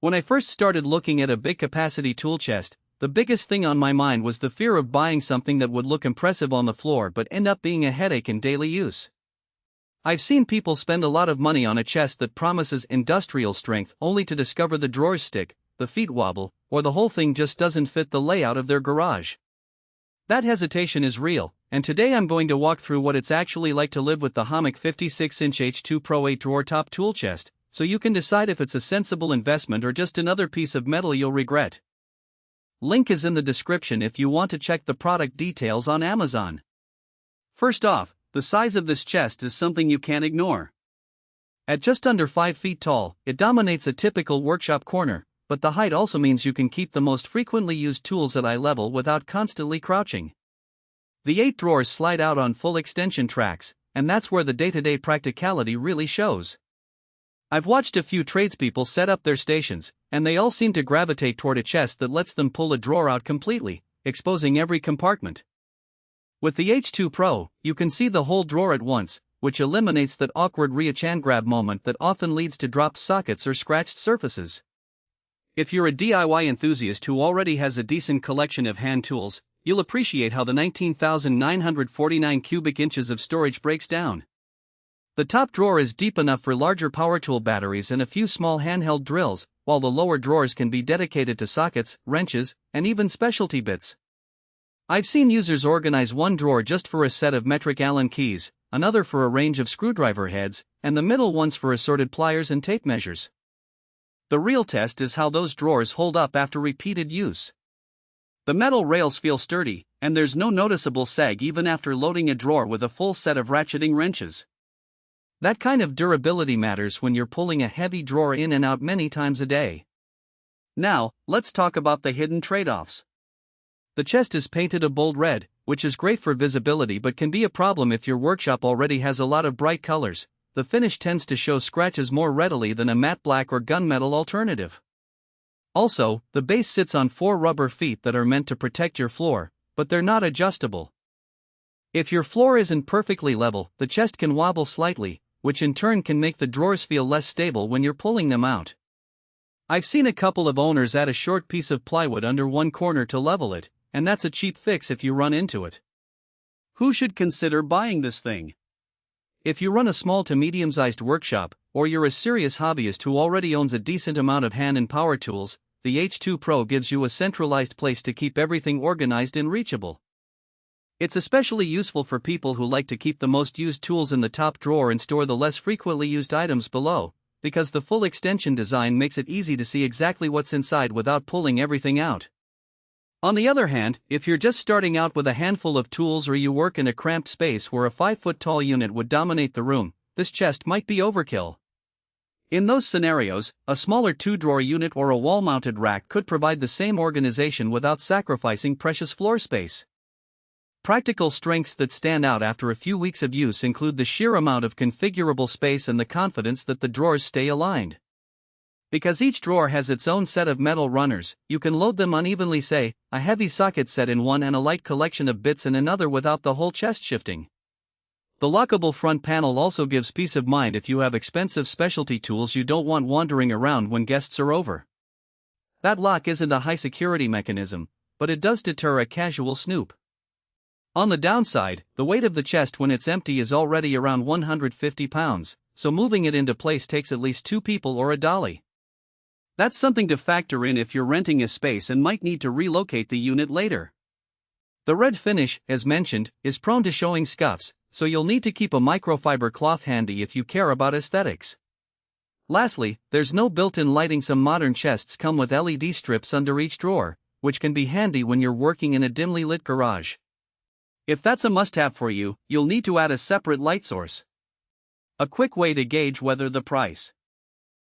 When I first started looking at a big capacity tool chest, the biggest thing on my mind was the fear of buying something that would look impressive on the floor but end up being a headache in daily use. I've seen people spend a lot of money on a chest that promises industrial strength only to discover the drawers stick, the feet wobble, or the whole thing just doesn't fit the layout of their garage. That hesitation is real, and today I'm going to walk through what it's actually like to live with the Homak 56-inch H2Pro 8-drawer top tool chest, so you can decide if it's a sensible investment or just another piece of metal you'll regret. Link is in the description if you want to check the product details on Amazon. First off, the size of this chest is something you can't ignore. At just under 5 feet tall, it dominates a typical workshop corner, but the height also means you can keep the most frequently used tools at eye level without constantly crouching. The 8 drawers slide out on full extension tracks, and that's where the day-to-day practicality really shows. I've watched a few tradespeople set up their stations, and they all seem to gravitate toward a chest that lets them pull a drawer out completely, exposing every compartment. With the H2Pro, you can see the whole drawer at once, which eliminates that awkward reach and grab moment that often leads to dropped sockets or scratched surfaces. If you're a DIY enthusiast who already has a decent collection of hand tools, you'll appreciate how the 19,949 cubic inches of storage breaks down. The top drawer is deep enough for larger power tool batteries and a few small handheld drills, while the lower drawers can be dedicated to sockets, wrenches, and even specialty bits. I've seen users organize one drawer just for a set of metric Allen keys, another for a range of screwdriver heads, and the middle ones for assorted pliers and tape measures. The real test is how those drawers hold up after repeated use. The metal rails feel sturdy, and there's no noticeable sag even after loading a drawer with a full set of ratcheting wrenches. That kind of durability matters when you're pulling a heavy drawer in and out many times a day. Now, let's talk about the hidden trade-offs. The chest is painted a bold red, which is great for visibility but can be a problem if your workshop already has a lot of bright colors. The finish tends to show scratches more readily than a matte black or gunmetal alternative. Also, the base sits on 4 rubber feet that are meant to protect your floor, but they're not adjustable. If your floor isn't perfectly level, the chest can wobble slightly, which in turn can make the drawers feel less stable when you're pulling them out. I've seen a couple of owners add a short piece of plywood under one corner to level it, and that's a cheap fix if you run into it. Who should consider buying this thing? If you run a small to medium-sized workshop, or you're a serious hobbyist who already owns a decent amount of hand and power tools, the H2Pro gives you a centralized place to keep everything organized and reachable. It's especially useful for people who like to keep the most used tools in the top drawer and store the less frequently used items below, because the full extension design makes it easy to see exactly what's inside without pulling everything out. On the other hand, if you're just starting out with a handful of tools or you work in a cramped space where a 5-foot-tall unit would dominate the room, this chest might be overkill. In those scenarios, a smaller 2-drawer unit or a wall-mounted rack could provide the same organization without sacrificing precious floor space. Practical strengths that stand out after a few weeks of use include the sheer amount of configurable space and the confidence that the drawers stay aligned. Because each drawer has its own set of metal runners, you can load them unevenly, say, a heavy socket set in one and a light collection of bits in another without the whole chest shifting. The lockable front panel also gives peace of mind if you have expensive specialty tools you don't want wandering around when guests are over. That lock isn't a high security mechanism, but it does deter a casual snoop. On the downside, the weight of the chest when it's empty is already around 150 pounds, so moving it into place takes at least 2 people or a dolly. That's something to factor in if you're renting a space and might need to relocate the unit later. The red finish, as mentioned, is prone to showing scuffs, so you'll need to keep a microfiber cloth handy if you care about aesthetics. Lastly, there's no built-in lighting. Some modern chests come with LED strips under each drawer, which can be handy when you're working in a dimly lit garage. If that's a must-have for you, you'll need to add a separate light source. A quick way to gauge whether the price.